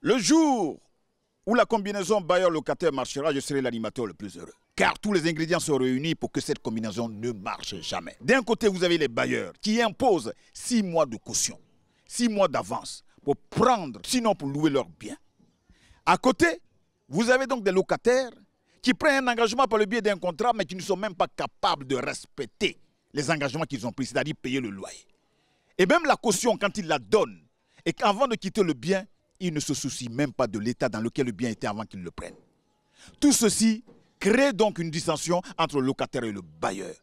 Le jour où la combinaison bailleur-locataire marchera, je serai l'animateur le plus heureux. Car tous les ingrédients sont réunis pour que cette combinaison ne marche jamais. D'un côté, vous avez les bailleurs qui imposent 6 mois de caution, 6 mois d'avance pour prendre, sinon pour louer leurs biens. À côté, vous avez donc des locataires qui prennent un engagement par le biais d'un contrat, mais qui ne sont même pas capables de respecter les engagements qu'ils ont pris, c'est-à-dire payer le loyer. Et même la caution, quand ils la donnent, et qu'avant de quitter le bien, ils ne se soucient même pas de l'état dans lequel le bien était avant qu'ils le prennent. Tout ceci crée donc une dissension entre le locataire et le bailleur.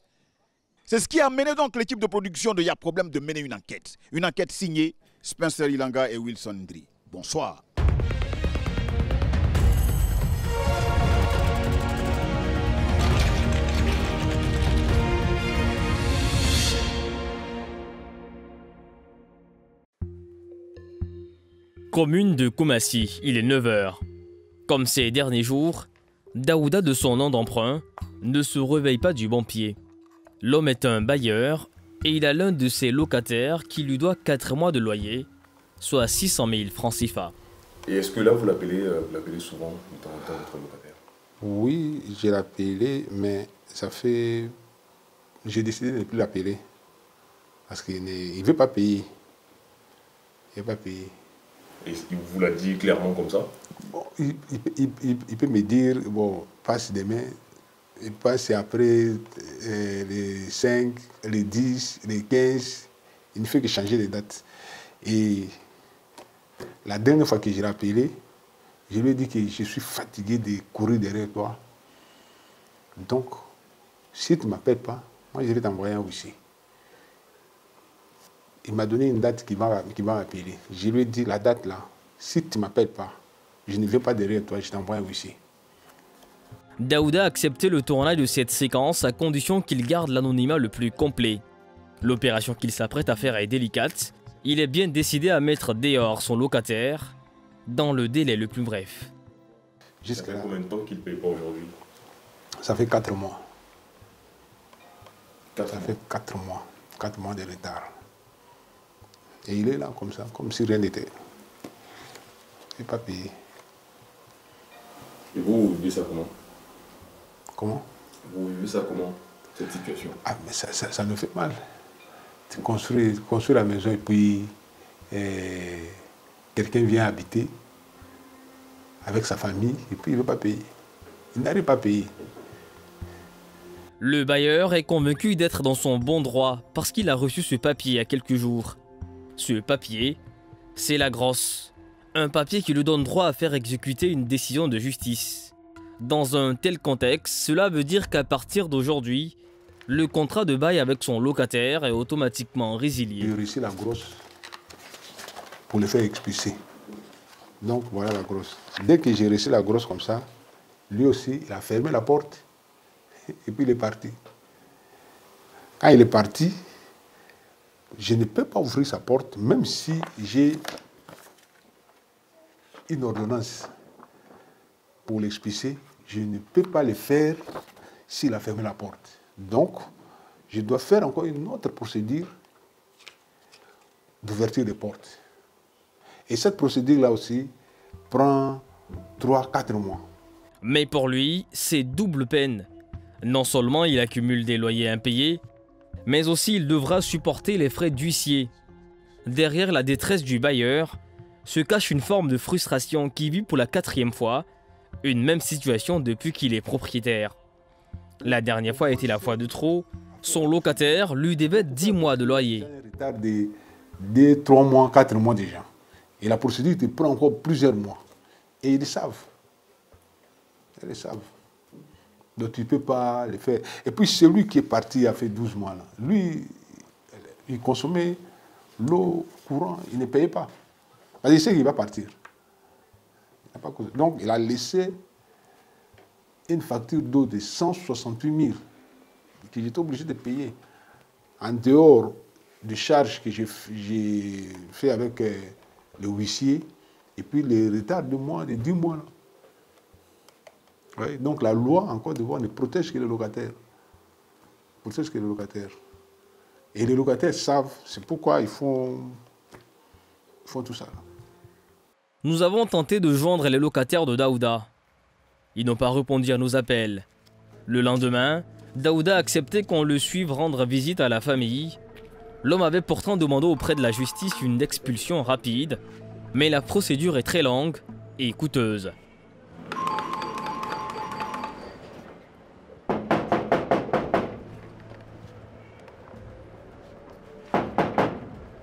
C'est ce qui a mené donc l'équipe de production de Y'a Problème de mener une enquête. Une enquête signée Spencer Ilanga et Wilson Ndri. Bonsoir. Commune de Koumassi, il est 9 h. Comme ces derniers jours, Daouda, de son nom d'emprunt, ne se réveille pas du bon pied. L'homme est un bailleur et il a l'un de ses locataires qui lui doit 4 mois de loyer, soit 600 000 francs CFA. Et est-ce que là, vous l'appelez souvent de temps en temps, votre locataire? Oui, j'ai appelé, mais ça fait... J'ai décidé de ne plus l'appeler. Parce qu'il ne veut pas payer. Il ne veut pas payer. Et il vous l'a dit clairement comme ça? Bon, il peut me dire, bon, passe demain, et passe après les 5, les 10, les 15. Il ne fait que changer les dates. Et la dernière fois que j'ai appelé, je lui ai dit que je suis fatigué de courir derrière toi. Donc, si tu ne m'appelles pas, moi je vais t'envoyer un huissier. Il m'a donné une date qui va m'appeler. Je lui ai dit, la date là, si tu ne m'appelles pas, je ne vais pas derrière toi, je t'envoie un huissier. Daouda a accepté le tournage de cette séquence à condition qu'il garde l'anonymat le plus complet. L'opération qu'il s'apprête à faire est délicate. Il est bien décidé à mettre dehors son locataire dans le délai le plus bref. Ça fait combien de temps qu'il ne paye pas aujourd'hui? Ça fait 4 mois. Ça 4 fait 4 mois. 4 mois de retard. Et il est là comme ça, comme si rien n'était. Il n'est pas payé. Et vous vivez ça comment? Comment? Vous vivez ça comment, cette situation? Ah, mais ça nous fait mal. Tu construis la maison et puis quelqu'un vient habiter avec sa famille et puis il ne veut pas payer. Il n'arrive pas à payer. Le bailleur est convaincu d'être dans son bon droit parce qu'il a reçu ce papier il y a quelques jours. Ce papier, c'est la grosse. Un papier qui lui donne droit à faire exécuter une décision de justice. Dans un tel contexte, cela veut dire qu'à partir d'aujourd'hui, le contrat de bail avec son locataire est automatiquement résilié. J'ai réussi la grosse pour le faire expulser. Donc voilà la grosse. Dès que j'ai réussi la grosse comme ça, lui aussi, il a fermé la porte et puis il est parti. Quand il est parti, je ne peux pas ouvrir sa porte, même si j'ai une ordonnance pour l'expulser, je ne peux pas le faire s'il a fermé la porte. Donc, je dois faire encore une autre procédure d'ouverture des portes. Et cette procédure-là aussi prend 3-4 mois. Mais pour lui, c'est double peine. Non seulement il accumule des loyers impayés, mais aussi il devra supporter les frais d'huissier. Derrière la détresse du bailleur se cache une forme de frustration qui vit pour la 4e fois une même situation depuis qu'il est propriétaire. La dernière fois était la fois de trop, son locataire lui devait 10 mois de loyer. Un retard de 2, 3 mois, 4 mois déjà. Et la procédure te prend encore plusieurs mois. Et ils le savent. Ils le savent. Donc tu ne peux pas le faire. Et puis celui qui est parti il y a fait 12 mois, là, lui, il consommait l'eau courante, il ne payait pas. Parce qu'il sait qu'il va partir. Donc il a laissé une facture d'eau de 168 000 que j'étais obligé de payer. En dehors des charges que j'ai fait avec le huissier, et puis les retards de 10 mois. Là. Oui, donc la loi en Côte d'Ivoire ne protège que les locataires. Protège que les locataires. Et les locataires savent, c'est pourquoi ils font tout ça. Nous avons tenté de joindre les locataires de Daouda. Ils n'ont pas répondu à nos appels. Le lendemain, Daouda a accepté qu'on le suive rendre visite à la famille. L'homme avait pourtant demandé auprès de la justice une expulsion rapide, mais la procédure est très longue et coûteuse.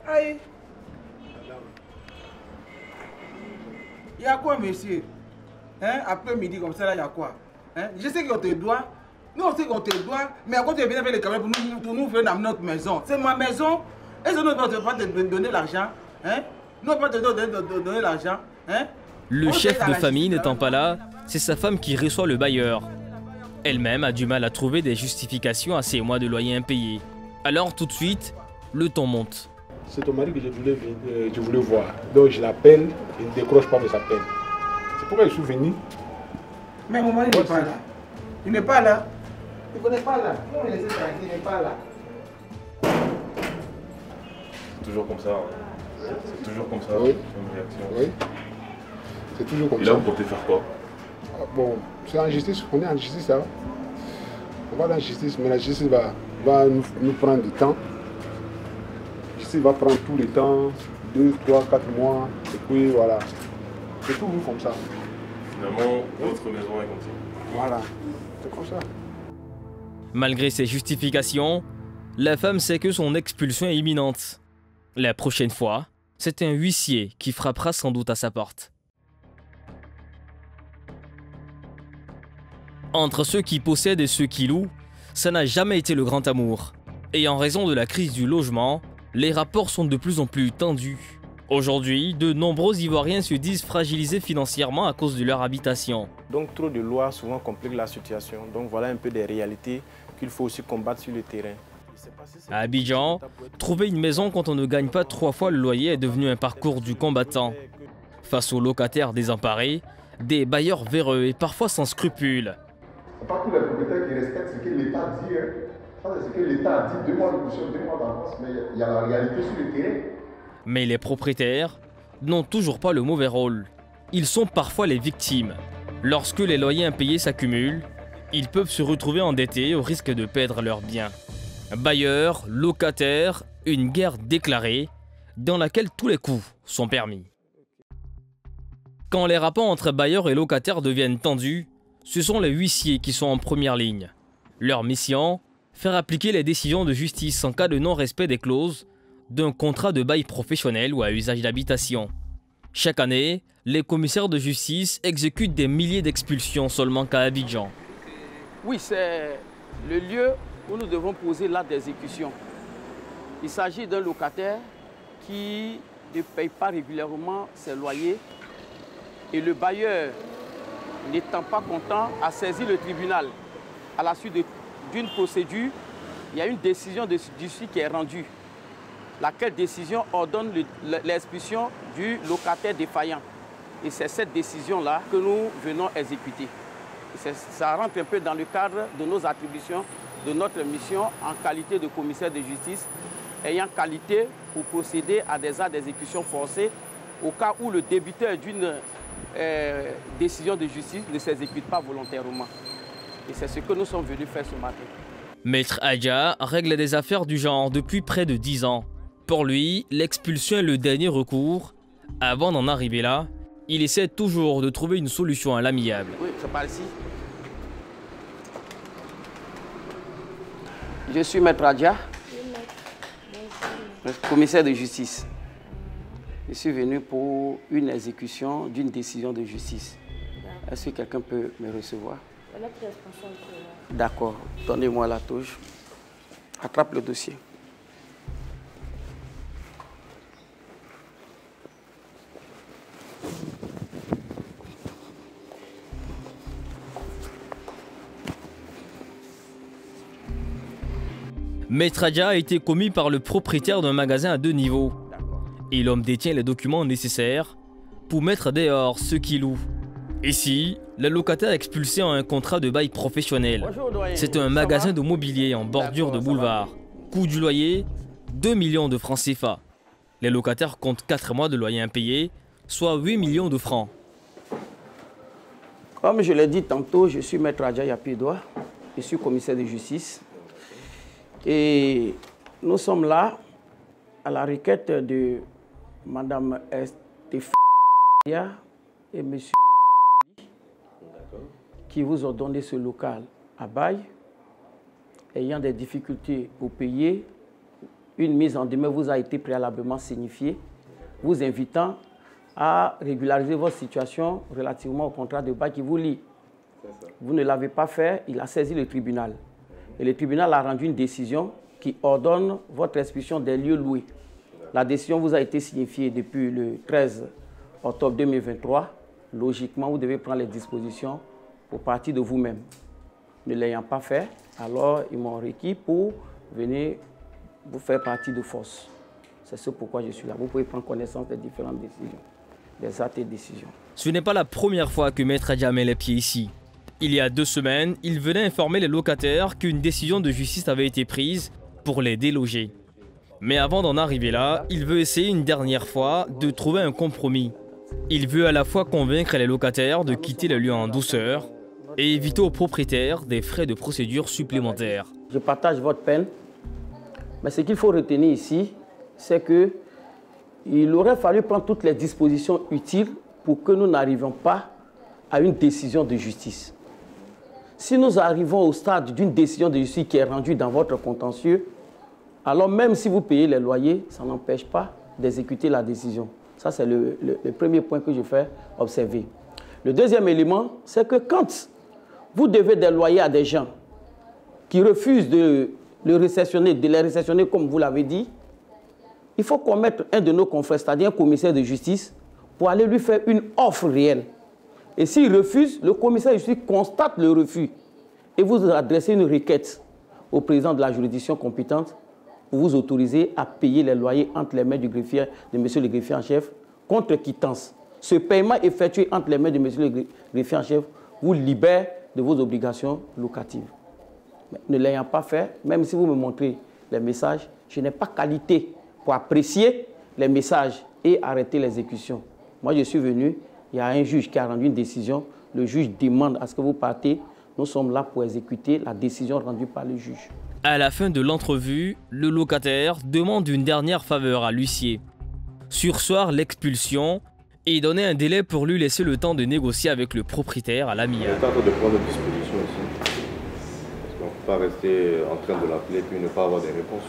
Aïe. Il y a quoi, monsieur? Hein? Après midi comme ça, là, il y a quoi? Hein? Je sais qu'on te doit. Nous, on sait qu'on te doit. Mais à quoi tu es venu avec les caméras pour nous faire dans notre maison? C'est ma maison. Est-ce que nous ne pouvons pas te donner l'argent? Hein? Nous ne pouvons pas te donner l'argent. Hein? Le chef de famille n'étant pas là, c'est sa femme qui reçoit le bailleur. Elle-même a du mal à trouver des justifications à ces mois de loyer impayés. Alors tout de suite, le ton monte. C'est ton mari que je voulais voir. Donc je l'appelle, il ne décroche pas mes appels. C'est pourquoi je suis venu. Mais mon mari n'est pas là. Il n'est pas là. Il n'est pas là. Comment laisser tranquille? Il n'est pas là. C'est toujours comme ça. C'est toujours comme ça, Oui. comme réaction. Oui. C'est toujours comme Et ça. là, vous comptez faire quoi? Bon, c'est en justice, on est en justice, ça va. On va dans la justice, mais la justice va nous prendre du temps. La justice va prendre tout le temps, 2, 3, 4 mois, et puis voilà. C'est toujours comme ça. Finalement, votre maison est comme ça. Voilà, c'est comme ça. Malgré ces justifications, la femme sait que son expulsion est imminente. La prochaine fois, c'est un huissier qui frappera sans doute à sa porte. Entre ceux qui possèdent et ceux qui louent, ça n'a jamais été le grand amour. Et en raison de la crise du logement, les rapports sont de plus en plus tendus. Aujourd'hui, de nombreux Ivoiriens se disent fragilisés financièrement à cause de leur habitation. Donc trop de lois souvent compliquent la situation. Donc voilà un peu des réalités qu'il faut aussi combattre sur le terrain. À Abidjan, trouver une maison quand on ne gagne pas 3 fois le loyer est devenu un parcours du combattant. Face aux locataires désemparés, des bailleurs véreux et parfois sans scrupules. Pas tous les propriétaires qui respectent ce que l'État dit. Hein. Ça, c'est ce que l'État a dit, 2 mois de caution, 2 mois d'avance, mais il y a la réalité sur le terrain. Mais les propriétaires n'ont toujours pas le mauvais rôle. Ils sont parfois les victimes. Lorsque les loyers impayés s'accumulent, ils peuvent se retrouver endettés au risque de perdre leurs biens. Bailleurs, locataires, une guerre déclarée dans laquelle tous les coups sont permis. Quand les rapports entre bailleurs et locataires deviennent tendus, ce sont les huissiers qui sont en première ligne. Leur mission, faire appliquer les décisions de justice en cas de non-respect des clauses d'un contrat de bail professionnel ou à usage d'habitation. Chaque année, les commissaires de justice exécutent des milliers d'expulsions seulement qu'à Abidjan. Oui, c'est le lieu où nous devons poser l'acte d'exécution. Il s'agit d'un locataire qui ne paye pas régulièrement ses loyers et le bailleur, n'étant pas content, a saisi le tribunal. À la suite d'une procédure, il y a une décision de justice qui est rendue, laquelle décision ordonne l'expulsion du locataire défaillant. Et c'est cette décision-là que nous venons exécuter. Ça rentre un peu dans le cadre de nos attributions, de notre mission en qualité de commissaire de justice, ayant qualité pour procéder à des actes d'exécution forcée au cas où le débiteur d'une décision de justice ne s'exécute pas volontairement. Et c'est ce que nous sommes venus faire ce matin. Maître Adja règle des affaires du genre depuis près de 10 ans. Pour lui, l'expulsion est le dernier recours. Avant d'en arriver là, il essaie toujours de trouver une solution à l'amiable. Oui, c'est par ici. Je suis Maître Adja, commissaire de justice. Je suis venu pour une exécution d'une décision de justice. Est-ce que quelqu'un peut me recevoir? D'accord. Donnez-moi la touche. Attrape le dossier. Maître Adja a été commis par le propriétaire d'un magasin à 2 niveaux. Et l'homme détient les documents nécessaires pour mettre dehors ceux qui louent. Ici, le locataire expulsé a un contrat de bail professionnel. C'est un magasin de mobilier en bordure de boulevard. Coût du loyer, 2 millions de francs CFA. Les locataires comptent 4 mois de loyer impayé, soit 8 millions de francs. Comme je l'ai dit tantôt, je suis maître Adja Yapidoua, je suis commissaire de justice. Et nous sommes là à la requête de Mme Stéphania et M. qui vous ont donné ce local à bail, ayant des difficultés pour payer. Une mise en demeure vous a été préalablement signifiée, vous invitant à régulariser votre situation relativement au contrat de bail qui vous lie. Vous ne l'avez pas fait, il a saisi le tribunal. Et le tribunal a rendu une décision qui ordonne votre expulsion des lieux loués. La décision vous a été signifiée depuis le 13 octobre 2023. Logiquement, vous devez prendre les dispositions pour partir de vous-même. Ne l'ayant pas fait, alors ils m'ont requis pour venir vous faire partie de force. C'est ce pourquoi je suis là. Vous pouvez prendre connaissance des différentes décisions, des actes et décisions. Ce n'est pas la première fois que Maître Adja met les pieds ici. Il y a 2 semaines, il venait informer les locataires qu'une décision de justice avait été prise pour les déloger. Mais avant d'en arriver là, il veut essayer une dernière fois de trouver un compromis. Il veut à la fois convaincre les locataires de quitter le lieu en douceur et éviter aux propriétaires des frais de procédure supplémentaires. Je partage votre peine, mais ce qu'il faut retenir ici, c'est qu'il aurait fallu prendre toutes les dispositions utiles pour que nous n'arrivions pas à une décision de justice. Si nous arrivons au stade d'une décision de justice qui est rendue dans votre contentieux, alors même si vous payez les loyers, ça n'empêche pas d'exécuter la décision. Ça, c'est le premier point que je fais observer. Le deuxième élément, c'est que quand vous devez des loyers à des gens qui refusent de les réceptionner comme vous l'avez dit, il faut qu'on mette un de nos confrères, c'est-à-dire un commissaire de justice, pour aller lui faire une offre réelle. Et s'il refuse, le commissaire de justice constate le refus et vous adressez une requête au président de la juridiction compétente pour vous autoriser à payer les loyers entre les mains du greffier, de monsieur le greffier en chef, contre quittance. Ce paiement effectué entre les mains de monsieur le greffier en chef vous libère de vos obligations locatives. Mais ne l'ayant pas fait, même si vous me montrez les messages, je n'ai pas qualité pour apprécier les messages et arrêter l'exécution. Moi, je suis venu, il y a un juge qui a rendu une décision, le juge demande à ce que vous partez, nous sommes là pour exécuter la décision rendue par le juge. À la fin de l'entrevue, le locataire demande une dernière faveur à l'huissier. Surseoir l'expulsion et donner un délai pour lui laisser le temps de négocier avec le propriétaire à l'amiable. On est en train de prendre des dispositions ici. Parce qu'on ne peut pas rester en train de l'appeler et puis ne pas avoir des réponses.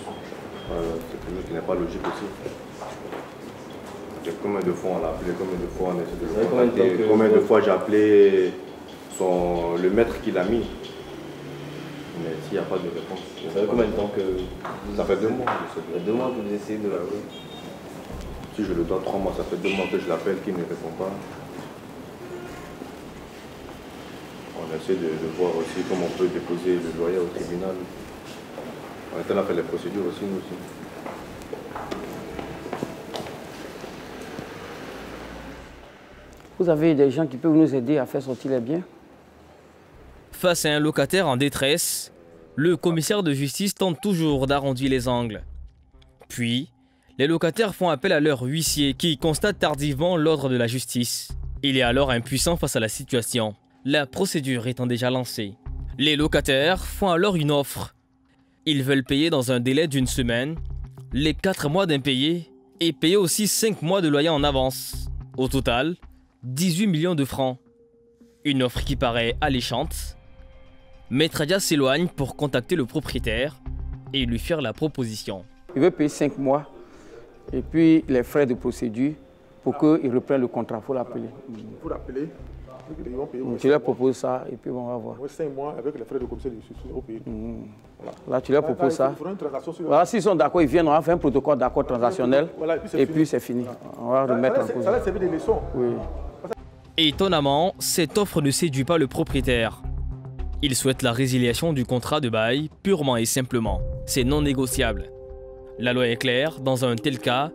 C'est quelque chose qui n'est pas logique aussi. Combien de fois on l'a appelé, combien de fois on essaie de le contacter, combien de fois j'ai appelé le maître qui l'a mis. Mais s'il n'y a pas de réponse. Ça fait combien de temps que... Ça fait 2 mois. Ça fait 2 mois que vous essayez de l'appeler. Si je le dois 3 mois, ça fait 2 mois que je l'appelle, qu'il ne répond pas. On essaie de voir aussi comment on peut déposer le loyer au tribunal. On est là à faire les procédures aussi, nous aussi. Vous avez des gens qui peuvent nous aider à faire sortir les biens? Face à un locataire en détresse, le commissaire de justice tente toujours d'arrondir les angles. Puis, les locataires font appel à leur huissier qui constate tardivement l'ordre de la justice. Il est alors impuissant face à la situation, la procédure étant déjà lancée. Les locataires font alors une offre. Ils veulent payer dans un délai d'1 semaine, les 4 mois d'impayés et payer aussi 5 mois de loyer en avance. Au total, 18 millions de francs. Une offre qui paraît alléchante. Maître Adja s'éloigne pour contacter le propriétaire et lui faire la proposition. Il veut payer 5 mois et puis les frais de procédure pour qu'il reprenne le contrat. Il faut l'appeler. Il faut l'appeler. Tu leur proposes ça et puis on va voir. 5 mois avec les frais de commissaire de justice au pays. Là, tu leur proposes ça. Il faudra une transaction sur... Voilà, s'ils sont d'accord, ils viennent, on va faire un protocole d'accord transactionnel. Voilà, et puis c'est fini. On va remettre en cause. Ça va servir des leçons. Oui. Étonnamment, cette offre ne séduit pas le propriétaire. Il souhaite la résiliation du contrat de bail purement et simplement. C'est non négociable. La loi est claire, dans un tel cas,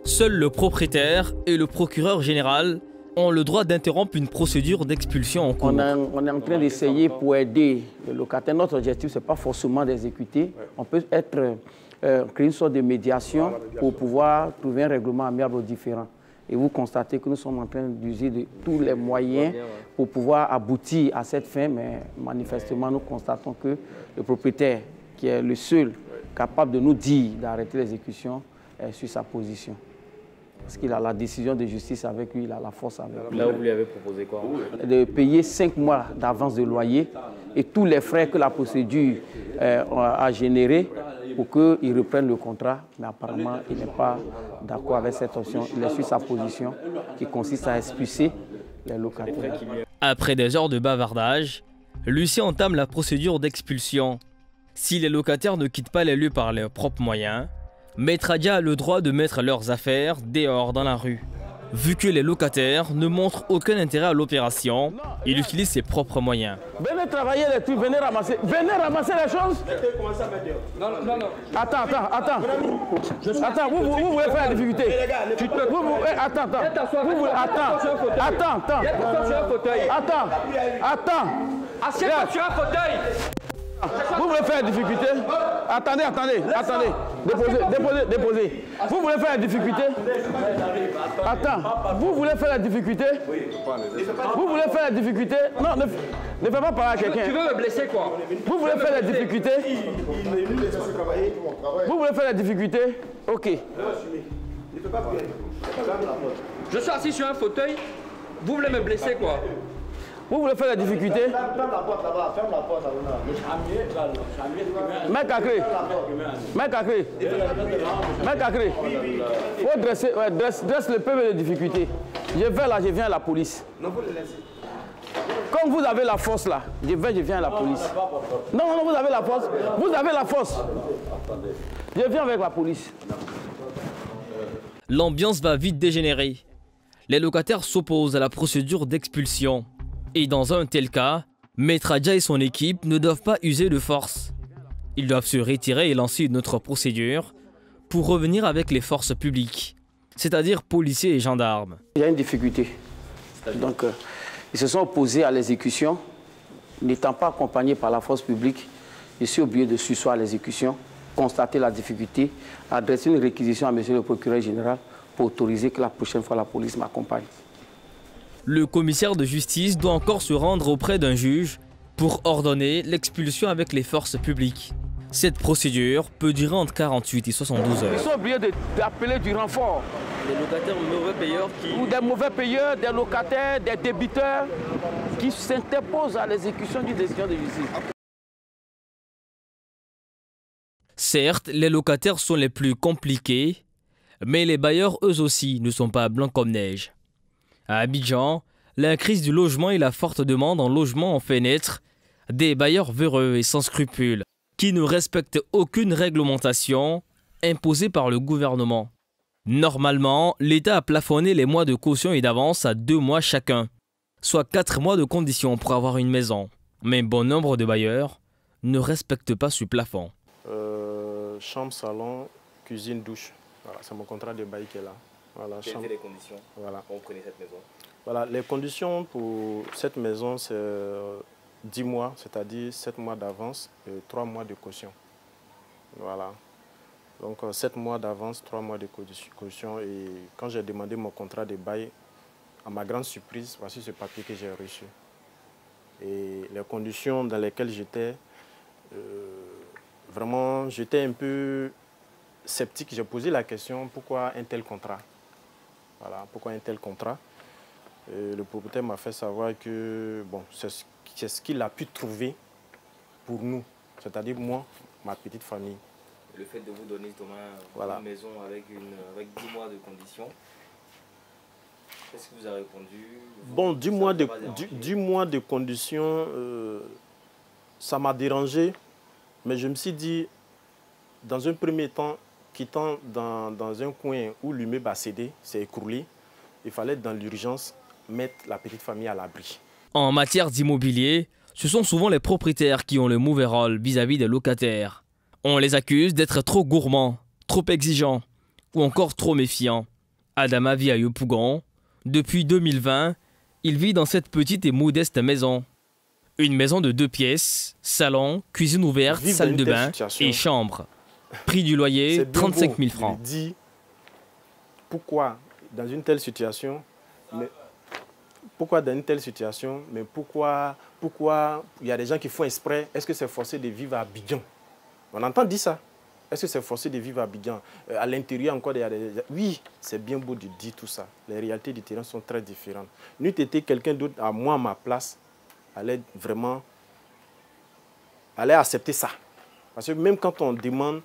seul le propriétaire et le procureur général ont le droit d'interrompre une procédure d'expulsion en cours. On est en train d'essayer pour aider le locataire. Notre objectif, ce n'est pas forcément d'exécuter. On peut créer une sorte de médiation pour pouvoir trouver un règlement amiable aux différends. Et vous constatez que nous sommes en train d'user de tous les moyens pour pouvoir aboutir à cette fin, mais manifestement, nous constatons que le propriétaire, qui est le seul capable de nous dire d'arrêter l'exécution, est sur sa position. Parce qu'il a la décision de justice avec lui, il a la force avec lui. Là, vous lui avez proposé quoi? De payer 5 mois d'avance de loyer et tous les frais que la procédure a générés pour qu'il reprenne le contrat. Mais apparemment, il n'est pas d'accord avec cette option. Il est sur sa position qui consiste à expulser les locataires. Après des heures de bavardage, Lucien entame la procédure d'expulsion. Si les locataires ne quittent pas les lieux par leurs propres moyens, Maître Adja a le droit de mettre leurs affaires dehors dans la rue. Vu que les locataires ne montrent aucun intérêt à l'opération, il utilise ses propres moyens. Venez travailler les trucs, venez ramasser les choses. Non. Attends. Attends, vous voulez faire la difficulté. Attends. Assieds-toi sur un fauteuil. Vous voulez faire la difficulté? Attendez. Déposez. Vous voulez faire la difficulté? Attends, vous voulez faire la difficulté? Vous voulez faire la difficulté? Non, ne fais pas parler à quelqu'un. Tu veux me blesser quoi? Vous voulez faire la difficulté? Vous voulez faire la difficulté? Ok. Je suis assis sur un fauteuil. Vous voulez me blesser quoi? Vous voulez faire la difficulté? Ferme la porte là-bas, ferme la porte là-bas. Mec à clé. Faut dresser, dresse le PV de difficulté. Je viens à la police. Non, vous le laissez. Comme vous avez la force là, je viens à la police. Non, vous avez la force. Vous avez la force. Je viens avec la police. L'ambiance va vite dégénérer. Les locataires s'opposent à la procédure d'expulsion. Et dans un tel cas, Maître Adja et son équipe ne doivent pas user de force. Ils doivent se retirer et lancer une autre procédure pour revenir avec les forces publiques, c'est-à-dire policiers et gendarmes. Il y a une difficulté. Donc, ils se sont opposés à l'exécution. N'étant pas accompagnés par la force publique, je suis obligé de surseoir à l'exécution, constater la difficulté, adresser une réquisition à M. le procureur général pour autoriser que la prochaine fois la police m'accompagne. Le commissaire de justice doit encore se rendre auprès d'un juge pour ordonner l'expulsion avec les forces publiques. Cette procédure peut durer entre 48 et 72 heures. Ils sont obligés d'appeler du renfort. Des locataires mauvais payeurs ou des mauvais payeurs, des locataires, des débiteurs qui s'interposent à l'exécution d'une décision de justice. Certes, les locataires sont les plus compliqués, mais les bailleurs eux aussi ne sont pas blancs comme neige. À Abidjan, la crise du logement et la forte demande en logement ont fait naître des bailleurs véreux et sans scrupules qui ne respectent aucune réglementation imposée par le gouvernement. Normalement, l'État a plafonné les mois de caution et d'avance à 2 mois chacun, soit 4 mois de conditions pour avoir une maison. Mais bon nombre de bailleurs ne respectent pas ce plafond. Chambre, salon, cuisine, douche. Voilà, c'est mon contrat de bail qui est là. Voilà, quelles étaient les conditions pour obtenir cette maison? Voilà, les conditions pour cette maison, c'est 10 mois, c'est-à-dire 7 mois d'avance et 3 mois de caution. Voilà. Donc 7 mois d'avance, 3 mois de caution. Et quand j'ai demandé mon contrat de bail, à ma grande surprise, voici ce papier que j'ai reçu. Et les conditions dans lesquelles j'étais, vraiment, j'étais un peu sceptique. J'ai posé la question, pourquoi un tel contrat? Voilà, pourquoi un tel contrat? Et le propriétaire m'a fait savoir que bon, c'est ce qu'il a pu trouver pour nous, c'est-à-dire moi, ma petite famille. Le fait de vous donner, Thomas, une maison avec 10 mois de conditions, qu'est-ce que vous avez répondu? Bon, 10 mois de conditions, ça m'a dérangé, mais je me suis dit, dans un premier temps, quittant dans un coin où l'immeuble a cédé, s'est écroulé, il fallait dans l'urgence mettre la petite famille à l'abri. En matière d'immobilier, ce sont souvent les propriétaires qui ont le mauvais rôle vis-à-vis des locataires. On les accuse d'être trop gourmands, trop exigeants ou encore trop méfiants. Adama vit à Yopougon. Depuis 2020, il vit dans cette petite et modeste maison. Une maison de 2 pièces, salon, cuisine ouverte, salle de bain et chambre. Prix du loyer, 35 000 francs. Je me dis, pourquoi dans une telle situation, mais pourquoi dans une telle situation, mais pourquoi il y a des gens qui font exprès, est-ce que c'est forcé de vivre à Abidjan? On entend dire ça. Est-ce que c'est forcé de vivre à Abidjan? À l'intérieur encore, il y a des... Oui, c'est bien beau de dire tout ça. Les réalités du terrain sont très différentes. N'eût été quelqu'un d'autre à moi, à ma place, allait vraiment accepter ça. Parce que même quand on demande,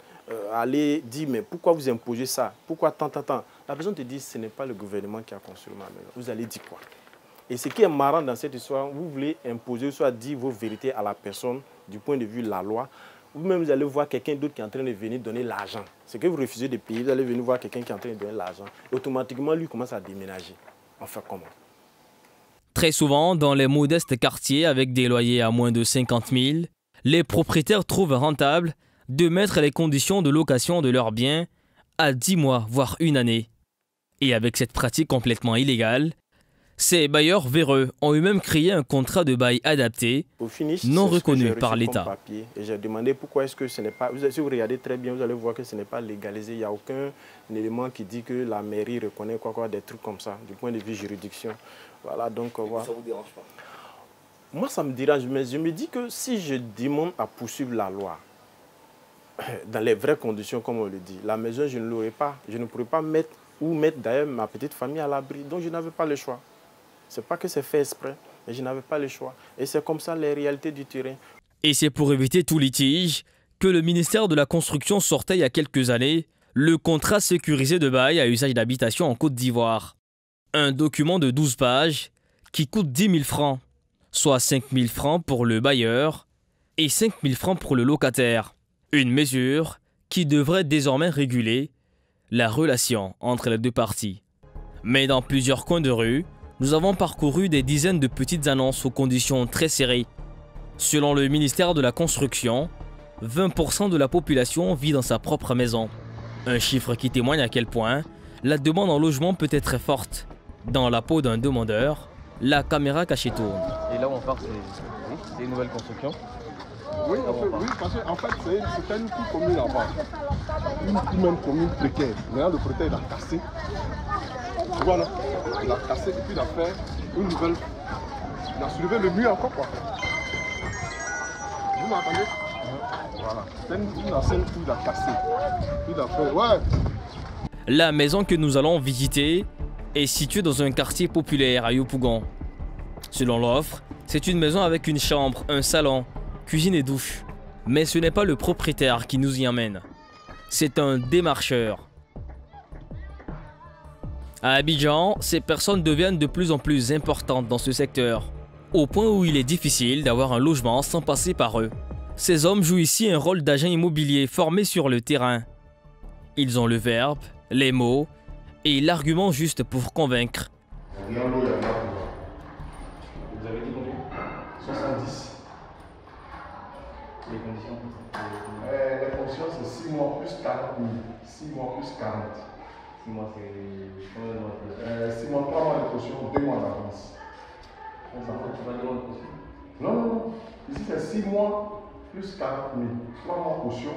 aller dire, mais pourquoi vous imposez ça? Pourquoi tant? La personne te dit, ce n'est pas le gouvernement qui a construit ma maison. Vous allez dire quoi? Et ce qui est marrant dans cette histoire, vous voulez imposer, soit dire vos vérités à la personne du point de vue de la loi. Vous-même, vous allez voir quelqu'un d'autre qui est en train de venir donner l'argent. Ce que vous refusez de payer, vous allez venir voir quelqu'un qui est en train de donner l'argent. Automatiquement, lui commence à déménager. On fait comment? Très souvent, dans les modestes quartiers avec des loyers à moins de 50 000, les propriétaires trouvent rentable de mettre les conditions de location de leurs biens à 10 mois, voire une année. Et avec cette pratique complètement illégale, ces bailleurs véreux ont eux-mêmes créé un contrat de bail adapté, non reconnu par l'État. Et j'ai demandé pourquoi est-ce que ce n'est pas... Si vous regardez très bien, vous allez voir que ce n'est pas légalisé. Il n'y a aucun élément qui dit que la mairie reconnaît quoi, des trucs comme ça, du point de vue juridiction. Voilà, donc... Voilà. Ça ne vous dérange pas? Moi, ça me dérange, mais je me dis que si je demande à poursuivre la loi, dans les vraies conditions, comme on le dit, la maison, je ne l'aurais pas. Je ne pourrais pas mettre d'ailleurs ma petite famille à l'abri. Donc, je n'avais pas le choix. Ce n'est pas que c'est fait exprès, mais je n'avais pas le choix. Et c'est comme ça les réalités du terrain. Et c'est pour éviter tout litige que le ministère de la Construction sortait il y a quelques années le contrat sécurisé de bail à usage d'habitation en Côte d'Ivoire. Un document de 12 pages qui coûte 10 000 francs, soit 5 000 francs pour le bailleur et 5 000 francs pour le locataire. Une mesure qui devrait désormais réguler la relation entre les deux parties. Mais dans plusieurs coins de rue, nous avons parcouru des dizaines de petites annonces aux conditions très serrées. Selon le ministère de la Construction, 20% de la population vit dans sa propre maison. Un chiffre qui témoigne à quel point la demande en logement peut être très forte. Dans la peau d'un demandeur, la caméra cachée tourne. Et là où on part, c'est une nouvelle construction? Oui, parce qu'en fait, c'est une petite commune là-bas. Une même commune précaire. Maintenant, le propriétaire, il a cassé. Tu vois là? Il a cassé et puis il a fait une nouvelle. Il a soulevé le mur encore quoi. Vous m'entendez? Voilà. C'est une ancienne où il a cassé. Il a fait. Ouais. La maison que nous allons visiter est située dans un quartier populaire à Yopougon. Selon l'offre, c'est une maison avec une chambre, un salon, cuisine et douche. Mais ce n'est pas le propriétaire qui nous y emmène. C'est un démarcheur. À Abidjan, ces personnes deviennent de plus en plus importantes dans ce secteur, au point où il est difficile d'avoir un logement sans passer par eux. Ces hommes jouent ici un rôle d'agents immobiliers formés sur le terrain. Ils ont le verbe, les mots et l'argument juste pour convaincre. Vous avez dit combien? 70. Les conditions? Les conditions, c'est 6 mois plus 40 000. 6 mois plus 40. 6 mois, c'est combien de mois de caution? 6 mois, 3 mois de caution, 2 mois d'avance. Ça fait 3 mois de caution? Non. Ici, c'est 6 mois plus 40 000. 3 mois de caution,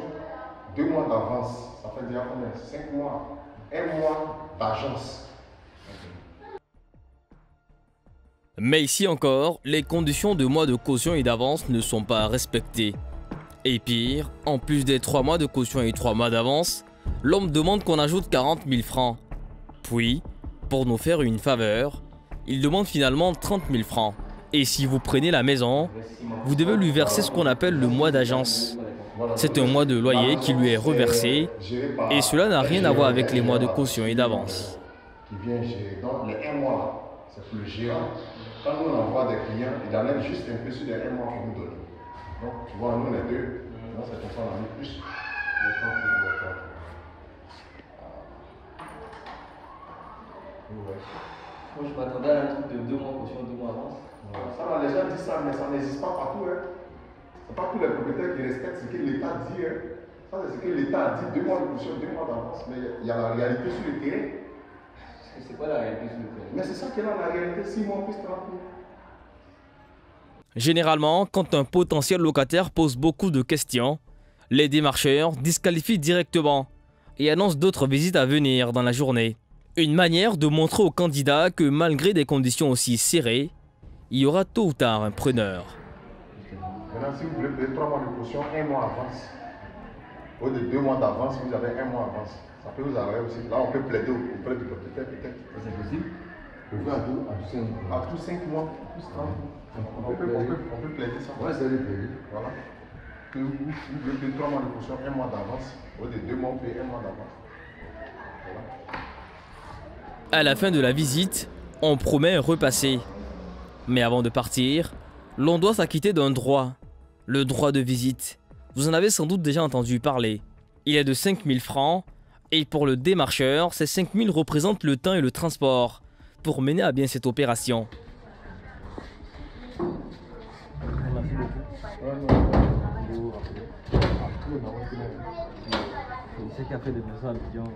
2 mois d'avance. Ça fait déjà combien? 5 mois. 1 mois d'agence. Mais ici encore, les conditions de mois de caution et d'avance ne sont pas respectées. Et pire, en plus des 3 mois de caution et 3 mois d'avance, l'homme demande qu'on ajoute 40 000 francs. Puis, pour nous faire une faveur, il demande finalement 30 000 francs. Et si vous prenez la maison, vous devez lui verser ce qu'on appelle le mois d'agence. C'est un mois de loyer qui lui est reversé et cela n'a rien à voir avec les mois de caution et d'avance. Qui vient gérer. Donc les 1 mois, c'est pour le gérant. Quand nous on envoie des clients, il enlève juste un peu sur les 1 mois qu'on nous donne. Donc tu vois, nous les deux, c'est comme ça on a mis plus. Moi je m'attendais à un truc de 2 mois caution, 2 mois avance. Ça va, les gens disent ça, mais ça n'existe pas partout. Ce n'est pas tous les propriétaires qui respectent ce que l'État dit. Ça, c'est ce que l'État a dit, 2 mois de caution, 2 mois d'avance. Mais il y a la réalité sur le terrain. C'est quoi la réalité sur le terrain? Mais c'est ça qui est là, la réalité, 6 mois plus 30 000. Généralement, quand un potentiel locataire pose beaucoup de questions, les démarcheurs disqualifient directement et annoncent d'autres visites à venir dans la journée. Une manière de montrer aux candidats que malgré des conditions aussi serrées, il y aura tôt ou tard un preneur. Maintenant, si vous voulez payer 3 mois de caution, 1 mois d'avance, au lieu de 2 mois d'avance, vous avez 1 mois d'avance. Ça peut vous arrêter aussi. Là, on peut plaider auprès du propriétaire, peut-être. C'est possible. On peut à tous 5 mois, plus 30 mois. On peut plaider ça. Ouais, c'est plaider. Voilà. Que vous voulez payer 3 mois de caution, 1 mois d'avance. Au lieu de 2 mois, vous payez 1 mois d'avance. Voilà. À la fin de la visite, on promet un repassé. Mais avant de partir, l'on doit s'acquitter d'un droit, le droit de visite. Vous en avez sans doute déjà entendu parler. Il est de 5 000 francs et pour le démarcheur, ces 5 000 représentent le temps et le transport pour mener à bien cette opération. Merci beaucoup. C'est qui a fait des messages qui ont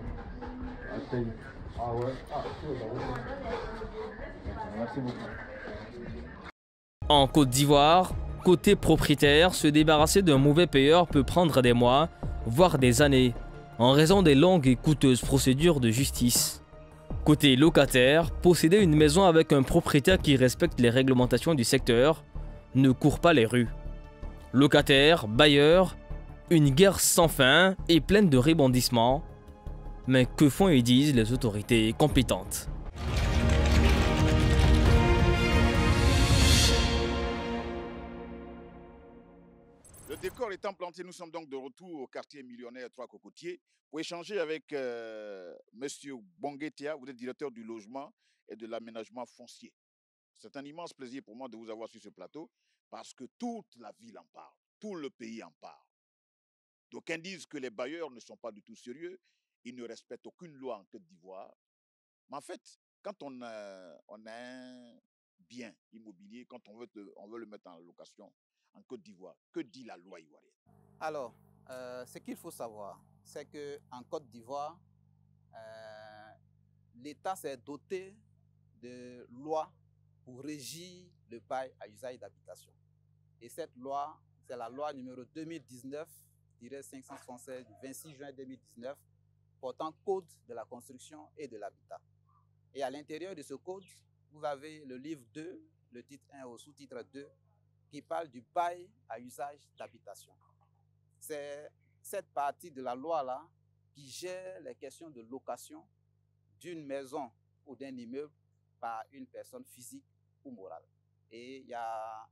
appelé. Ah ouais. Merci beaucoup. En Côte d'Ivoire, côté propriétaire, se débarrasser d'un mauvais payeur peut prendre des mois, voire des années, en raison des longues et coûteuses procédures de justice. Côté locataire, posséder une maison avec un propriétaire qui respecte les réglementations du secteur ne court pas les rues. Locataire, bailleur, une guerre sans fin et pleine de rebondissements. Mais que font et disent les autorités compétentes? Le décor étant planté, nous sommes donc de retour au quartier millionnaire Trois Cocotiers pour échanger avec Monsieur Bonguetia. Vous êtes directeur du logement et de l'aménagement foncier. C'est un immense plaisir pour moi de vous avoir sur ce plateau parce que toute la ville en parle, tout le pays en parle. D'aucuns disent que les bailleurs ne sont pas du tout sérieux, ils ne respectent aucune loi en Côte d'Ivoire. Mais en fait, quand on a un bien immobilier, quand on veut le mettre en location en Côte d'Ivoire, que dit la loi ivoirienne? Alors, ce qu'il faut savoir, c'est qu'en Côte d'Ivoire, l'État s'est doté de lois pour régir le bail à usage d'habitation. Et cette loi, c'est la loi numéro 2019-576 du 26 juin 2019 portant code de la construction et de l'habitat. Et à l'intérieur de ce code, vous avez le livre 2, le titre 1 au sous-titre 2, qui parle du bail à usage d'habitation. C'est cette partie de la loi-là qui gère les questions de location d'une maison ou d'un immeuble par une personne physique ou morale. Et il y a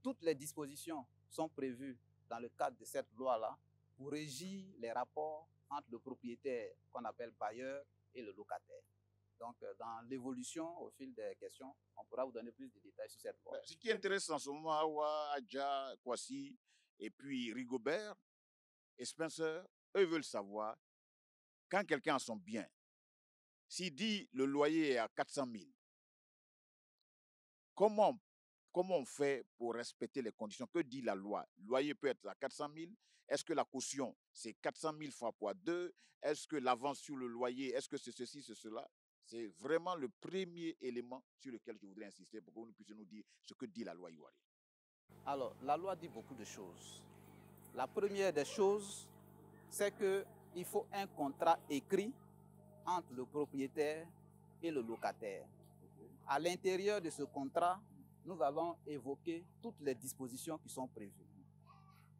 toutes les dispositions sont prévues dans le cadre de cette loi-là pour régir les rapports entre le propriétaire qu'on appelle bailleur et le locataire. Donc, dans l'évolution, au fil des questions, on pourra vous donner plus de détails sur cette loi. Ce qui est intéressant en ce moment, Awa, Adja, Kwasi, et puis Rigobert et Spencer, eux veulent savoir, quand quelqu'un a son bien, s'il dit le loyer est à 400 000, comment on fait pour respecter les conditions? Que dit la loi? Le loyer peut être à 400 000. Est-ce que la caution, c'est 400 000 fois fois 2? Est-ce que l'avance sur le loyer, est-ce que c'est ceci, c'est cela? C'est vraiment le premier élément sur lequel je voudrais insister pour que vous puissiez nous dire ce que dit la loi ivoirienne. Alors, la loi dit beaucoup de choses. La première des choses, c'est qu'il faut un contrat écrit entre le propriétaire et le locataire. À l'intérieur de ce contrat, nous allons évoquer toutes les dispositions qui sont prévues.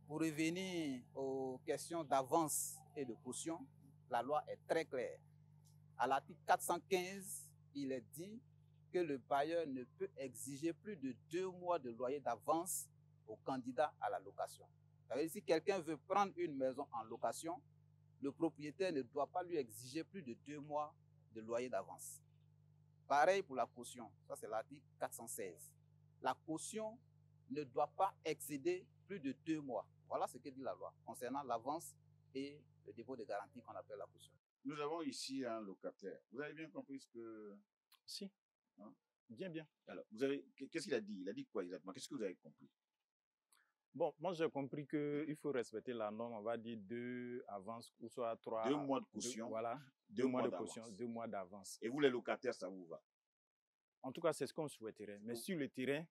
Pour revenir aux questions d'avance et de caution, la loi est très claire. À l'article 415, il est dit que le bailleur ne peut exiger plus de 2 mois de loyer d'avance au candidat à la location. Ça veut dire, si quelqu'un veut prendre une maison en location, le propriétaire ne doit pas lui exiger plus de 2 mois de loyer d'avance. Pareil pour la caution, ça c'est l'article 416. La caution ne doit pas excéder plus de 2 mois. Voilà ce que dit la loi concernant l'avance et le dépôt de garantie qu'on appelle la caution. Nous avons ici un locataire. Vous avez bien compris ce que... Si, hein? Bien. Alors, qu'est-ce qu'il a dit? Il a dit quoi exactement? Qu'est-ce que vous avez compris? Bon, moi j'ai compris qu'il faut respecter la norme, on va dire 2 avances, ou soit 3... 2 mois de caution. Voilà, 2 mois de caution, 2 mois d'avance. Et vous les locataires, ça vous va? En tout cas, c'est ce qu'on souhaiterait. Mais sur le terrain,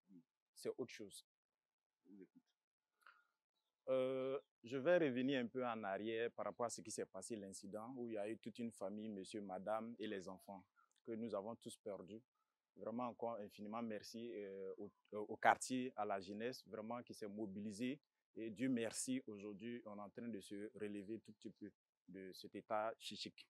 c'est autre chose. Je vais revenir un peu en arrière par rapport à ce qui s'est passé, l'incident où il y a eu toute une famille, monsieur, madame et les enfants. que nous avons tous perdu. Vraiment encore infiniment merci au quartier, à la jeunesse, vraiment qui s'est mobilisée. Et Dieu merci, aujourd'hui, on est en train de se relever tout petit peu de cet état chichique.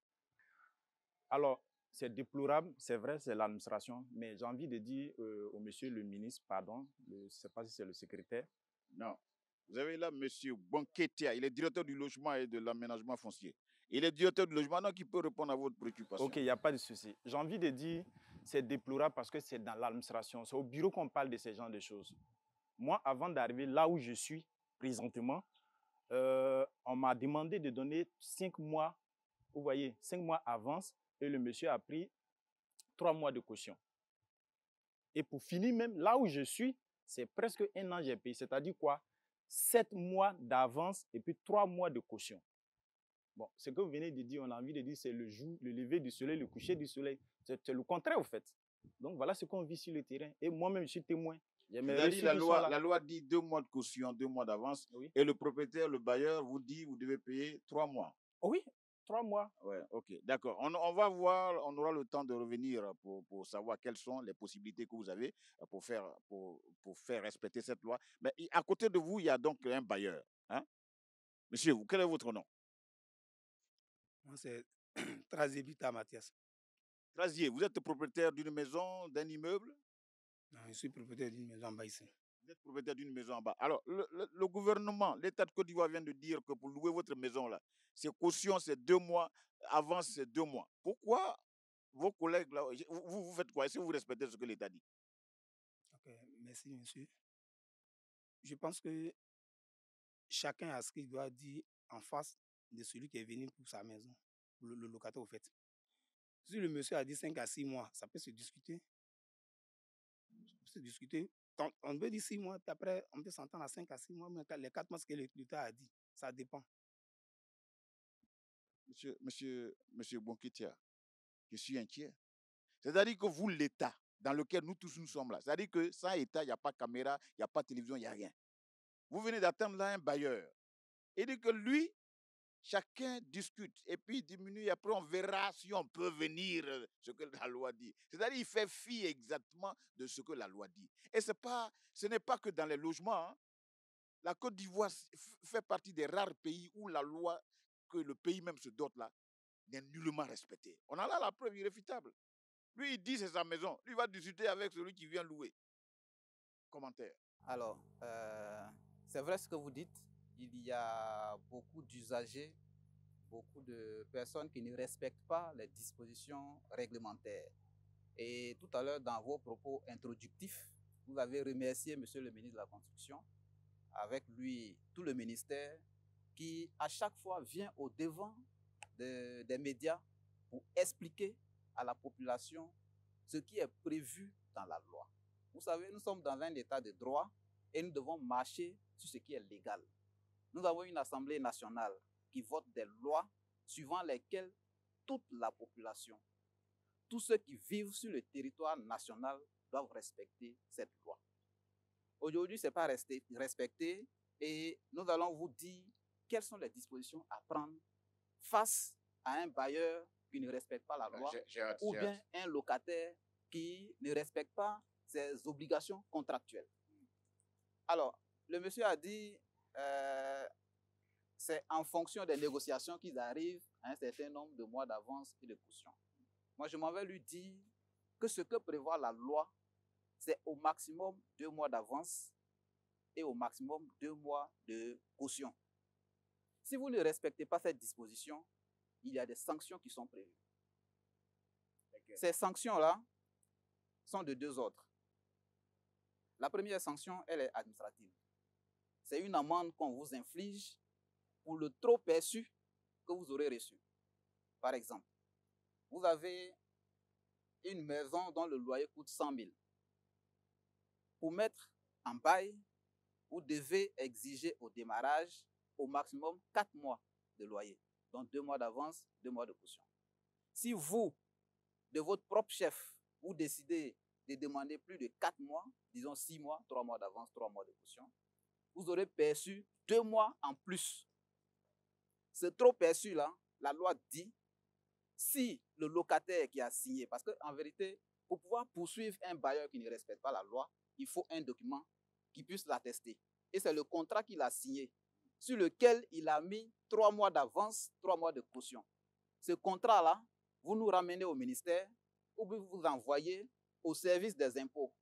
Alors, c'est déplorable, c'est vrai, c'est l'administration, mais j'ai envie de dire au monsieur le ministre, pardon, je ne sais pas si c'est le secrétaire. Non. Vous avez là monsieur Bonketia, il est directeur du logement et de l'aménagement foncier. Il est directeur du logement, donc il peut répondre à votre préoccupation. Ok, il n'y a pas de souci. J'ai envie de dire, c'est déplorable parce que c'est dans l'administration, c'est au bureau qu'on parle de ces genres de choses. Moi, avant d'arriver là où je suis présentement, on m'a demandé de donner 5 mois, vous voyez, 5 mois avance, et le monsieur a pris 3 mois de caution. Et pour finir même, là où je suis, c'est presque 1 an j'ai payé. C'est-à-dire quoi? 7 mois d'avance et puis 3 mois de caution. Bon, ce que vous venez de dire, on a envie de dire, c'est le jour, le lever du soleil, le coucher du soleil. C'est le contraire, au fait. Donc, voilà ce qu'on vit sur le terrain. Et moi-même, je suis témoin. La loi dit 2 mois de caution, 2 mois d'avance. Oui. Et le propriétaire, le bailleur, vous dit vous devez payer 3 mois. Oui, 3 mois. Ouais, ok, d'accord. On va voir, on aura le temps de revenir pour savoir quelles sont les possibilités que vous avez pour faire respecter cette loi. Mais à côté de vous, il y a donc un bailleur. Hein? Monsieur, quel est votre nom? Moi, c'est Trazier Bita Mathias. Trazier, vous êtes propriétaire d'une maison, d'un immeuble? Non, je suis propriétaire d'une maison en bas ici. Vous êtes propriétaire d'une maison en bas. Alors, le gouvernement, l'État de Côte d'Ivoire vient de dire que pour louer votre maison, là, c'est caution, c'est 2 mois, avance, c'est 2 mois. Pourquoi vos collègues, là, vous faites quoi? Est-ce que vous respectez ce que l'État dit? Ok, merci, monsieur. Je pense que chacun a ce qu'il doit dire en face de celui qui est venu pour sa maison, pour le locataire, au fait. Si le monsieur a dit 5 à 6 mois, ça peut se discuter. Ça peut se discuter. On peut dire 6 mois, puis après, on peut s'entendre à 5 à 6 mois, mais les 4 mois, ce que l'État a dit, ça dépend. Monsieur Bonketia, je suis inquiet. C'est-à-dire que vous, l'État, dans lequel nous tous nous sommes là, c'est-à-dire que sans État, il n'y a pas de caméra, il n'y a pas de télévision, il n'y a rien. Vous venez d'attendre là un bailleur. Et dit que lui, chacun discute et puis diminue et après on verra si on peut venir ce que la loi dit. C'est-à-dire qu'il fait fi exactement de ce que la loi dit. Et ce n'est pas que dans les logements. Hein. La Côte d'Ivoire fait partie des rares pays où la loi que le pays même se dote là n'est nullement respectée. On a là la preuve irréfutable. Lui, il dit c'est sa maison. Lui, il va discuter avec celui qui vient louer. Commentaire. Alors, c'est vrai ce que vous dites. Il y a beaucoup d'usagers, beaucoup de personnes qui ne respectent pas les dispositions réglementaires. Et tout à l'heure, dans vos propos introductifs, vous avez remercié Monsieur le ministre de la Construction, avec lui tout le ministère, qui à chaque fois vient au devant des médias pour expliquer à la population ce qui est prévu dans la loi. Vous savez, nous sommes dans un état de droit et nous devons marcher sur ce qui est légal. Nous avons une Assemblée nationale qui vote des lois suivant lesquelles toute la population, tous ceux qui vivent sur le territoire national doivent respecter cette loi. Aujourd'hui, ce n'est pas respecté et nous allons vous dire quelles sont les dispositions à prendre face à un bailleur qui ne respecte pas la loi ou bien un locataire qui ne respecte pas ses obligations contractuelles. Alors, le monsieur a dit c'est en fonction des négociations qu'ils arrivent à un certain nombre de mois d'avance et de caution. Moi, je m'en vais lui dire que ce que prévoit la loi, c'est au maximum 2 mois d'avance et au maximum 2 mois de caution. Si vous ne respectez pas cette disposition, il y a des sanctions qui sont prévues. Ces sanctions-là sont de 2 ordres. La première sanction, elle est administrative. C'est une amende qu'on vous inflige pour le trop perçu que vous aurez reçu. Par exemple, vous avez une maison dont le loyer coûte 100 000. Pour mettre en bail, vous devez exiger au démarrage au maximum 4 mois de loyer, donc 2 mois d'avance, 2 mois de caution. Si vous, de votre propre chef, vous décidez de demander plus de 4 mois, disons 6 mois, 3 mois d'avance, 3 mois de caution, vous aurez perçu 2 mois en plus. Ce trop perçu-là, la loi dit si le locataire qui a signé, parce qu'en vérité, pour pouvoir poursuivre un bailleur qui ne respecte pas la loi, il faut un document qui puisse l'attester. Et c'est le contrat qu'il a signé, sur lequel il a mis 3 mois d'avance, 3 mois de caution. Ce contrat-là, vous nous ramenez au ministère ou vous envoyez au service des impôts.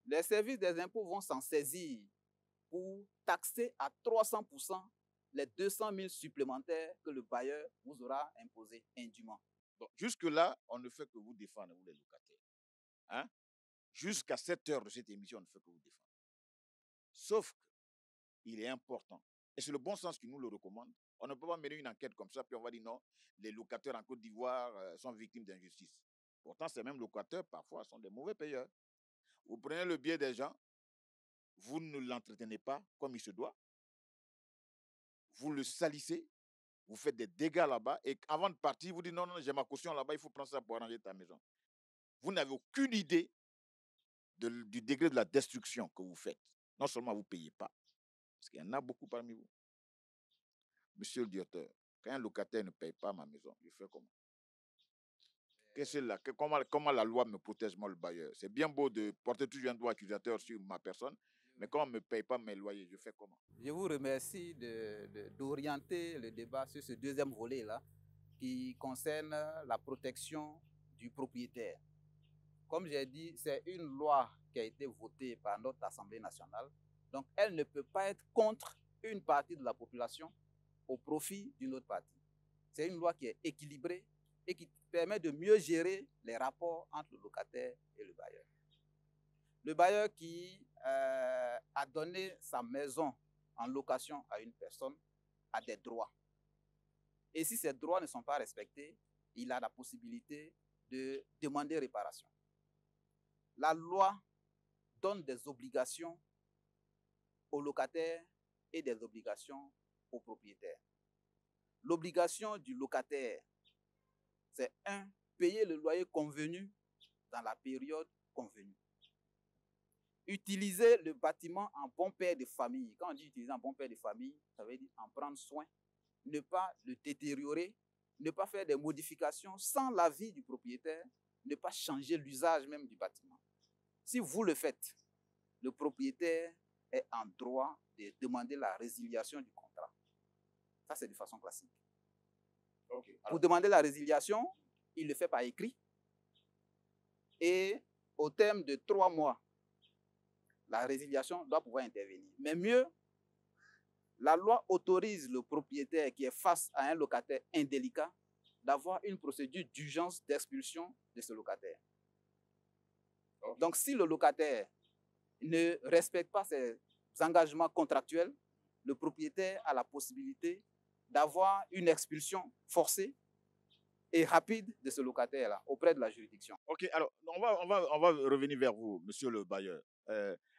Les services des impôts vont s'en saisir pour taxer à 300% les 200 000 supplémentaires que le bailleur vous aura imposés indûment. Donc, jusque-là, on ne fait que vous défendre, vous les locataires. Hein? Jusqu'à 7 heures de cette émission, on ne fait que vous défendre. Sauf qu'il est important, et c'est le bon sens qui nous le recommande, on ne peut pas mener une enquête comme ça, puis on va dire non, les locataires en Côte d'Ivoire sont victimes d'injustice. Pourtant, ces mêmes locataires, parfois, sont des mauvais payeurs. Vous prenez le billet des gens, vous ne l'entretenez pas comme il se doit, vous le salissez, vous faites des dégâts là-bas, et avant de partir, vous dites non, non, j'ai ma caution là-bas, il faut prendre ça pour arranger ta maison. Vous n'avez aucune idée du degré de la destruction que vous faites. Non seulement vous ne payez pas, parce qu'il y en a beaucoup parmi vous. Monsieur le directeur, quand un locataire ne paye pas ma maison, je fais comment? Comment la loi me protège, moi, le bailleur? C'est bien beau de porter toujours un droit accusateur sur ma personne, mais quand on ne me paye pas mes loyers, je fais comment? Je vous remercie d'orienter le débat sur ce deuxième volet-là, qui concerne la protection du propriétaire. Comme j'ai dit, c'est une loi qui a été votée par notre Assemblée nationale, donc elle ne peut pas être contre une partie de la population au profit d'une autre partie. C'est une loi qui est équilibrée et qui permet de mieux gérer les rapports entre le locataire et le bailleur. Le bailleur qui a donné sa maison en location à une personne a des droits. Et si ces droits ne sont pas respectés, il a la possibilité de demander réparation. La loi donne des obligations aux locataires et des obligations aux propriétaires. L'obligation du locataire, c'est 1, payer le loyer convenu dans la période convenue. Utiliser le bâtiment en bon père de famille. Quand on dit utiliser en bon père de famille, ça veut dire en prendre soin, ne pas le détériorer, ne pas faire des modifications sans l'avis du propriétaire, ne pas changer l'usage même du bâtiment. Si vous le faites, le propriétaire est en droit de demander la résiliation du contrat. Ça, c'est de façon classique. Okay. Pour demander la résiliation, il le fait par écrit. Et au terme de 3 mois, la résiliation doit pouvoir intervenir. Mais mieux, la loi autorise le propriétaire qui est face à un locataire indélicat d'avoir une procédure d'urgence d'expulsion de ce locataire. Okay. Donc, si le locataire ne respecte pas ses engagements contractuels, le propriétaire a la possibilité d'avoir une expulsion forcée et rapide de ce locataire-là auprès de la juridiction. Ok, alors on va revenir vers vous, monsieur le bailleur.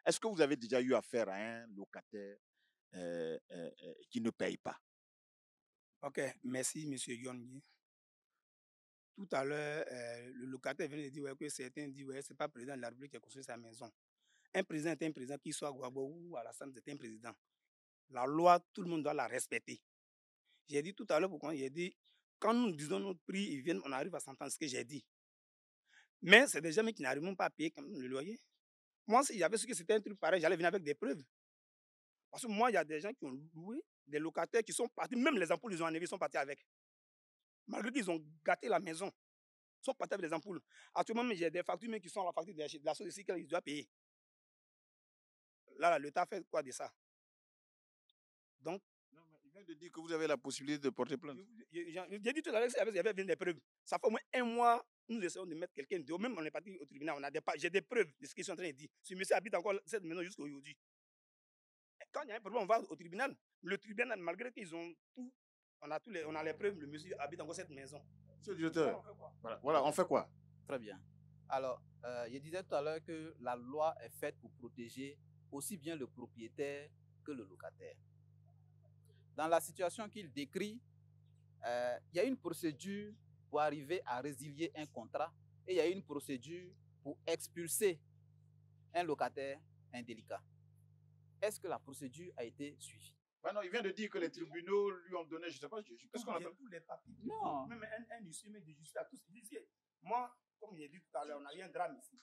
Est-ce que vous avez déjà eu affaire à un locataire qui ne paye pas? Ok, merci monsieur Yongi. Tout à l'heure, le locataire vient de dire ouais, que certains disent ouais, ce n'est pas le président de la République qui a construit sa maison. Un président est un président, qu'il soit à Guabo ou à la Sam, c'est un président. La loi, tout le monde doit la respecter. J'ai dit tout à l'heure, pourquoi j'ai dit, quand nous disons notre prix, ils viennent, on arrive à s'entendre ce que j'ai dit. Mais c'est des gens qui n'arrivent même pas à payer quand même le loyer. Moi, si j'avais su que c'était un truc pareil, j'allais venir avec des preuves. Parce que moi, il y a des gens qui ont loué, des locataires qui sont partis, même les ampoules, ils ont enlevé, ils sont partis avec. Malgré qu'ils ont gâté la maison, ils sont partis avec les ampoules. Actuellement, j'ai des factures même qui sont à la facture de la société qu'ils doivent payer. Là, l'État fait quoi de ça? Donc, non, mais il vient de dire que vous avez la possibilité de porter plainte. J'ai dit tout à l'heure qu'il y avait des preuves. Ça fait au moins 1 mois, nous essayons de mettre quelqu'un dehors. Même on est parti au tribunal, j'ai des preuves de ce qu'ils sont en train de dire. Ce monsieur habite encore cette maison jusqu'à aujourd'hui. Quand il y a un problème, on va au tribunal. Le tribunal, malgré qu'ils ont tout, on a les preuves, le monsieur habite encore cette maison. Monsieur le directeur, voilà, on fait quoi? Très bien. Alors, je disais tout à l'heure que la loi est faite pour protéger aussi bien le propriétaire que le locataire. Dans la situation qu'il décrit, il y a une procédure pour arriver à résilier un contrat et il y a une procédure pour expulser un locataire indélicat. Est-ce que la procédure a été suivie? Bah non, il vient de dire que les tribunaux lui ont donné, je ne sais pas, qu'est-ce qu'on appelle? Tous les papiers. Non. Même un huissier de justice à tous. Moi, comme j'ai dit tout à l'heure, on n'a rien de drame ici.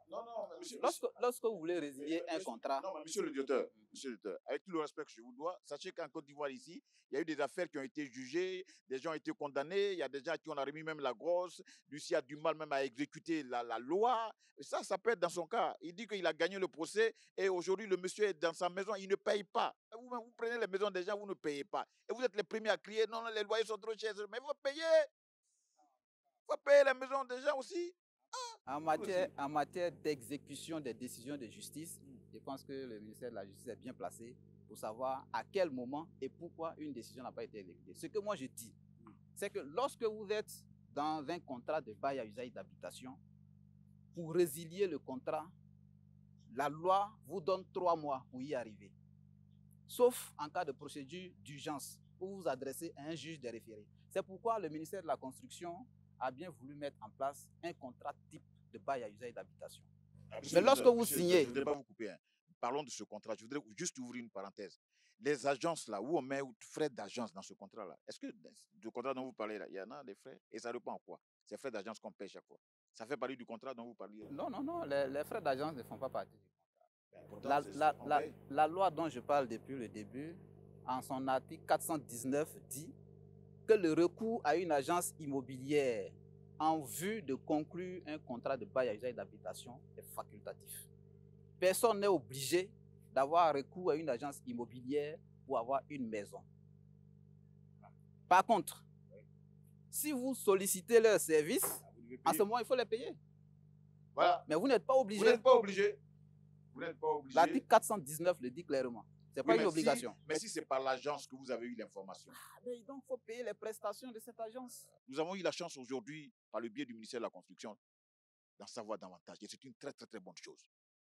Non, non, mais monsieur, lorsque vous voulez résilier un contrat. Non, mais monsieur le directeur, avec tout le respect que je vous dois, sachez qu'en Côte d'Ivoire, ici, il y a eu des affaires qui ont été jugées, des gens ont été condamnés, il y a des gens à qui on a remis même la grosse, Lucie a du mal même à exécuter la loi. Et ça peut être dans son cas. Il dit qu'il a gagné le procès et aujourd'hui, le monsieur est dans sa maison, il ne paye pas. Vous prenez les maisons des gens, vous ne payez pas. Et vous êtes les premiers à crier, non, les loyers sont trop chers. Mais il faut payer. Il faut payer les maisons des gens aussi. En matière d'exécution des décisions de justice, je pense que le ministère de la Justice est bien placé pour savoir à quel moment et pourquoi une décision n'a pas été exécutée. Ce que moi je dis, c'est que lorsque vous êtes dans un contrat de bail à usage d'habitation, pour résilier le contrat, la loi vous donne 3 mois pour y arriver. Sauf en cas de procédure d'urgence, où vous vous adressez à un juge des référés. C'est pourquoi le ministère de la Construction a bien voulu mettre en place un contrat type de bail à usage d'habitation. Mais lorsque vous signez... Je ne voudrais pas vous couper. Hein. Parlons de ce contrat. Je voudrais juste ouvrir une parenthèse. Les agences là, où on met frais d'agence dans ce contrat-là, est-ce que le contrat dont vous parlez là, il y en a des frais? Et ça dépend en quoi? C'est frais d'agence qu'on paye chaque fois. Ça fait partie du contrat dont vous parlez là? Non, non, non. Les frais d'agence ne font pas partie du contrat. La loi dont je parle depuis le début, en son article 419, dit que le recours à une agence immobilière en vue de conclure un contrat de bail à usage d'habitation est facultatif. Personne n'est obligé d'avoir recours à une agence immobilière pour avoir une maison. Par contre, si vous sollicitez leurs services, en ce moment, il faut les payer. Voilà. Mais vous n'êtes pas obligé. Vous n'êtes pas obligé. Vous n'êtes pas obligé. L'article 419 le dit clairement. Ce n'est pas une obligation. Mais si c'est par l'agence que vous avez eu l'information. Mais donc, il faut payer les prestations de cette agence. Nous avons eu la chance aujourd'hui, par le biais du ministère de la Construction, d'en savoir davantage. Et c'est une très, très, très bonne chose.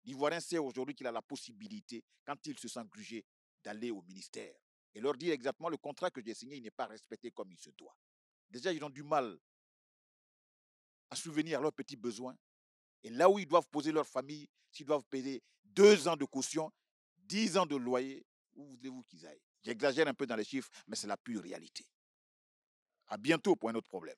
L'Ivoirien sait aujourd'hui qu'il a la possibilité, quand il se sent grugé, d'aller au ministère et leur dire exactement le contrat que j'ai signé, il n'est pas respecté comme il se doit. Déjà, ils ont du mal à subvenir à leurs petits besoins. Et là où ils doivent poser leur famille, s'ils doivent payer 2 ans de caution, 10 ans de loyer, où voulez-vous qu'ils aillent? J'exagère un peu dans les chiffres, mais c'est la pure réalité. À bientôt pour un autre problème.